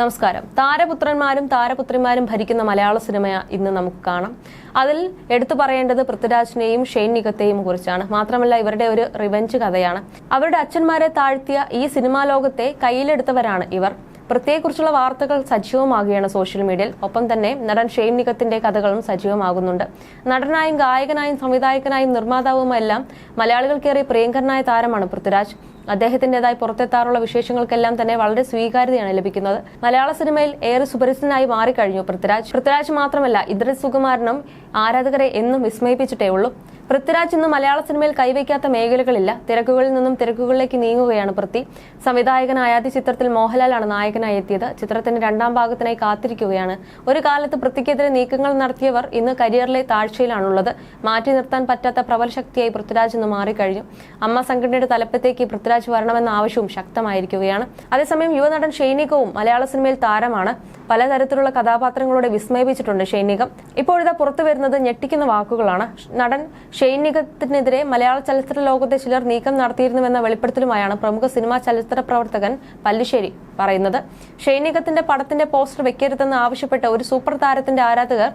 നമസ്കാരം. താരപുത്രന്മാരും താരപുത്രിമാരും ഭരിക്കുന്ന മലയാള സിനിമ ഇന്ന് നമുക്ക് കാണാം. അതിൽ എടുത്തു പറയേണ്ടത് പൃഥ്വിരാജിനെയും ഷെയ്ൻ നിഗത്തെയും കുറിച്ചാണ്. മാത്രമല്ല ഇവരുടെ ഒരു റിവെഞ്ച് കഥയാണ്. അവരുടെ അച്ഛന്മാരെ താഴ്ത്തിയ ഈ സിനിമാ ലോകത്തെ കയ്യിലെടുത്തവരാണ് ഇവർ. പൃഥ്വിയെക്കുറിച്ചുള്ള വാർത്തകൾ സജീവമാകുകയാണ് സോഷ്യൽ മീഡിയയിൽ. ഒപ്പം തന്നെ നടൻ ഷെയ്ൻ നിഗത്തിന്റെ കഥകളും സജീവമാകുന്നുണ്ട്. നടനായും ഗായകനായും സംവിധായകനായും നിർമ്മാതാവുമെല്ലാം മലയാളികൾക്കേറെ പ്രിയങ്കരനായ താരമാണ് പൃഥ്വിരാജ്. അദ്ദേഹത്തിന്റേതായി പുറത്തെത്താറുള്ള വിശേഷങ്ങൾക്കെല്ലാം തന്നെ വളരെ സ്വീകാര്യതയാണ് ലഭിക്കുന്നത്. മലയാള സിനിമയിൽ ഏറെ സുപരിചിതനായി മാറിക്കഴിഞ്ഞു പൃഥ്വിരാജ് മാത്രമല്ല, ഇദ്രിസ് സുകുമാരനും ആരാധകരെ എന്നും വിസ്മയിപ്പിച്ചിട്ടേ ഉള്ളൂ. പൃഥ്വിരാജ് ഇന്ന് മലയാള സിനിമയിൽ കൈവയ്ക്കാത്ത മേഖലകളില്ല. തിരക്കുകളിൽ നിന്നും തിരക്കുകളിലേക്ക് നീങ്ങുകയാണ് പൃഥ്വി. സംവിധായകനായ ആദ്യ ചിത്രത്തിൽ മോഹൻലാലാണ് നായകനായി എത്തിയത്. ചിത്രത്തിന്റെ രണ്ടാം ഭാഗത്തിനായി കാത്തിരിക്കുകയാണ്. ഒരു കാലത്ത് പൃഥ്വിക്കെതിരെ നീക്കങ്ങൾ നടത്തിയവർ ഇന്ന് കരിയറിലെ താഴ്ചയിലാണുള്ളത്. മാറ്റി നിർത്താൻ പറ്റാത്ത പ്രബല ശക്തിയായി പൃഥ്വിരാജ് ഇന്ന് മാറിക്കഴിഞ്ഞു. അമ്മ സംഘടനയുടെ തലപ്പത്തേക്ക് പൃഥ്വിരാജ് വരണമെന്ന ആവശ്യവും ശക്തമായിരിക്കുകയാണ്. അതേസമയം യുവനടൻ ഷെയ്ൻ നിഗവും മലയാള സിനിമയിൽ താരമാണ്. പലതരത്തിലുള്ള കഥാപാത്രങ്ങളോടെ വിസ്മയിപ്പിച്ചിട്ടുണ്ട് ഷെയ്ൻ നിഗം. ഇപ്പോഴിതാ പുറത്തു വരുന്നത് ഞെട്ടിക്കുന്ന വാക്കുകളാണ്. നടൻ ഷെയ്ൻ നിഗത്തിനെതിരെ മലയാള ചലച്ചിത്ര ലോകത്തെ ചിലർ നീക്കം നടത്തിയിരുന്നുവെന്ന വെളിപ്പെടുത്തലുമായാണ് പ്രമുഖ സിനിമാ ചലച്ചിത്ര പ്രവർത്തകൻ പല്ലിശ്ശേരി പറയുന്നത്. ഷെയ്ൻ നിഗത്തിന്റെ പടത്തിന്റെ പോസ്റ്റർ വെക്കരുതെന്ന് ആവശ്യപ്പെട്ട ഒരു സൂപ്പർ താരത്തിന്റെ ആരാധകർ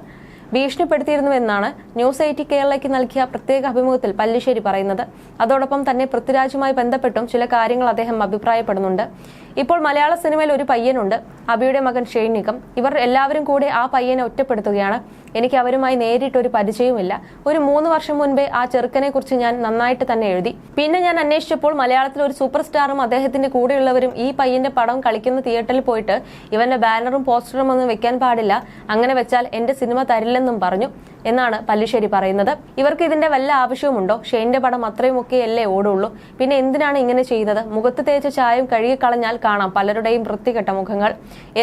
ഭീഷണിപ്പെടുത്തിയിരുന്നുവെന്നാണ് ന്യൂസ് 80 കേരളയ്ക്ക് നൽകിയ പ്രത്യേക അഭിമുഖത്തിൽ പല്ലിശ്ശേരി പറയുന്നത്. അതോടൊപ്പം തന്നെ പൃഥ്വിരാജുമായി ബന്ധപ്പെട്ടും ചില കാര്യങ്ങൾ അദ്ദേഹം അഭിപ്രായപ്പെടുന്നുണ്ട്. ഇപ്പോൾ മലയാള സിനിമയിൽ ഒരു പയ്യനുണ്ട്, അബിയുടെ മകൻ ഷെയ്ൻ നിഗം. ഇവർ എല്ലാവരും കൂടെ ആ പയ്യനെ ഒറ്റപ്പെടുത്തുകയാണ്. എനിക്ക് അവരുമായി നേരിട്ടൊരു പരിചയവുമില്ല. ഒരു 3 വർഷം മുൻപേ ആ ചെറുക്കനെ കുറിച്ച് ഞാൻ നന്നായിട്ട് തന്നെ എഴുതി. പിന്നെ ഞാൻ അന്വേഷിച്ചപ്പോൾ മലയാളത്തിൽ ഒരു സൂപ്പർ സ്റ്റാറും അദ്ദേഹത്തിന്റെ കൂടെയുള്ളവരും ഈ പയ്യന്റെ പടം കളിക്കുന്ന തിയേറ്ററിൽ പോയിട്ട് ഇവന്റെ ബാനറും പോസ്റ്ററും ഒന്നും വെക്കാൻ പാടില്ല, അങ്ങനെ വെച്ചാൽ എന്റെ സിനിമ തരില്ലെന്നും പറഞ്ഞു എന്നാണ് പല്ലിശ്ശേരി പറയുന്നത്. ഇവർക്ക് ഇതിന്റെ വല്ല ആവശ്യവുമുണ്ടോ? ഷെയ്ന്റെ പടം അത്രയുമൊക്കെയല്ലേ ഓടുള്ളൂ. പിന്നെ എന്തിനാണ് ഇങ്ങനെ ചെയ്യുന്നത്? മുഖത്ത് തേച്ച ചായം കഴുകിക്കളഞ്ഞാൽ കാണാം പലരുടെയും വൃത്തികെട്ട മുഖങ്ങൾ.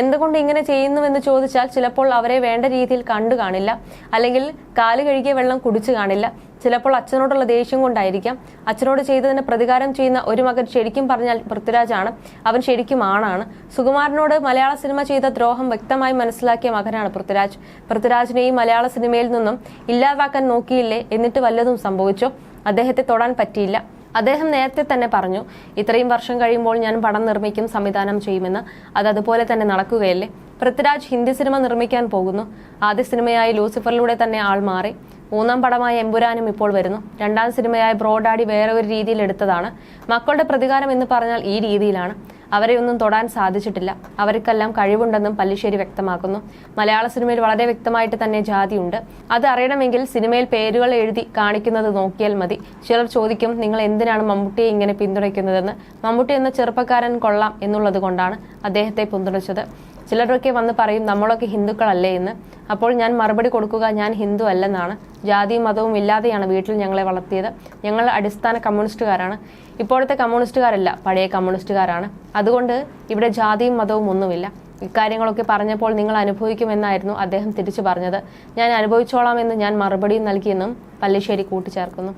എന്തുകൊണ്ട് ഇങ്ങനെ ചെയ്യുന്നുവെന്ന് ചോദിച്ചാൽ ചിലപ്പോൾ അവരെ വേണ്ട രീതിയിൽ കണ്ടു കാണില്ല, അല്ലെങ്കിൽ കാല് കഴുകിയ വെള്ളം കുടിച്ചു കാണില്ല. ചിലപ്പോൾ അച്ഛനോടുള്ള ദേഷ്യം കൊണ്ടായിരിക്കാം. അച്ഛനോട് ചെയ്തതിന് പ്രതികാരം ചെയ്യുന്ന ഒരു മകൻ ശരിക്കും പറഞ്ഞാൽ പൃഥ്വിരാജാണ്. അവൻ ശരിക്കും ആണാണ്. സുകുമാരനോട് മലയാള സിനിമ ചെയ്ത ദ്രോഹം വ്യക്തമായി മനസ്സിലാക്കിയ മകനാണ് പൃഥ്വിരാജ്. പൃഥ്വിരാജിനെയും മലയാള സിനിമയിൽ നിന്നും ഇല്ലാതാക്കാൻ നോക്കിയില്ലേ, എന്നിട്ട് വല്ലതും സംഭവിച്ചോ? അദ്ദേഹത്തെ തൊടാൻ പറ്റിയില്ല. അദ്ദേഹം നേരത്തെ തന്നെ പറഞ്ഞു, ഇത്രയും വർഷം കഴിയുമ്പോൾ ഞാൻ പടം നിർമ്മിക്കും, സംവിധാനം ചെയ്യുമെന്ന്. അതുപോലെ തന്നെ നടക്കുകയല്ലേ. പൃഥ്വിരാജ് ഹിന്ദി സിനിമ നിർമ്മിക്കാൻ പോകുന്നു. ആദ്യ സിനിമയായ ലൂസിഫറിലൂടെ തന്നെ ആൾ മാറി. 3ാം പടമായ എമ്പുരാനും ഇപ്പോൾ വരുന്നു. 2ാം സിനിമയായ ബ്രോഡാഡി വേറെ ഒരു രീതിയിൽ എടുത്തതാണ്. മക്കളുടെ പ്രതികാരം എന്ന് പറഞ്ഞാൽ ഈ രീതിയിലാണ്. അവരെ ഒന്നും തൊടാൻ സാധിച്ചിട്ടില്ല. അവർക്കെല്ലാം കഴിവുണ്ടെന്നും പല്ലിശ്ശേരി വ്യക്തമാക്കുന്നു. മലയാള സിനിമയിൽ വളരെ വ്യക്തമായിട്ട് തന്നെ ജാതിയുണ്ട്. അത് അറിയണമെങ്കിൽ സിനിമയിൽ പേരുകൾ എഴുതി കാണിക്കുന്നത് നോക്കിയാൽ മതി. ചിലർ ചോദിക്കും, നിങ്ങൾ എന്തിനാണ് മമ്മൂട്ടിയെ ഇങ്ങനെ പിന്തുണയ്ക്കുന്നതെന്ന്. മമ്മൂട്ടി എന്ന ചെറുപ്പക്കാരൻ കൊള്ളാം എന്നുള്ളത് കൊണ്ടാണ് അദ്ദേഹത്തെ പിന്തുണച്ചത്. ചിലരൊക്കെ വന്ന് പറയും, നമ്മളൊക്കെ ഹിന്ദുക്കളല്ലേ എന്ന്. അപ്പോൾ ഞാൻ മറുപടി കൊടുക്കുക, ഞാൻ ഹിന്ദു അല്ലെന്നാണ്. ജാതിയും മതവും ഇല്ലാതെയാണ് വീട്ടിൽ ഞങ്ങളെ വളർത്തിയത്. ഞങ്ങൾ അടിസ്ഥാന കമ്മ്യൂണിസ്റ്റുകാരാണ്. ഇപ്പോഴത്തെ കമ്മ്യൂണിസ്റ്റുകാരല്ല, പഴയ കമ്മ്യൂണിസ്റ്റുകാരാണ്. അതുകൊണ്ട് ഇവിടെ ജാതിയും മതവും ഒന്നുമില്ല. ഇക്കാര്യങ്ങളൊക്കെ പറഞ്ഞപ്പോൾ നിങ്ങൾ അനുഭവിക്കുമെന്നായിരുന്നു അദ്ദേഹം തിരിച്ചു പറഞ്ഞത്. ഞാൻ അനുഭവിച്ചോളാം എന്ന് ഞാൻ മറുപടിയും നൽകിയെന്നും പല്ലിശ്ശേരി കൂട്ടിച്ചേർക്കുന്നു.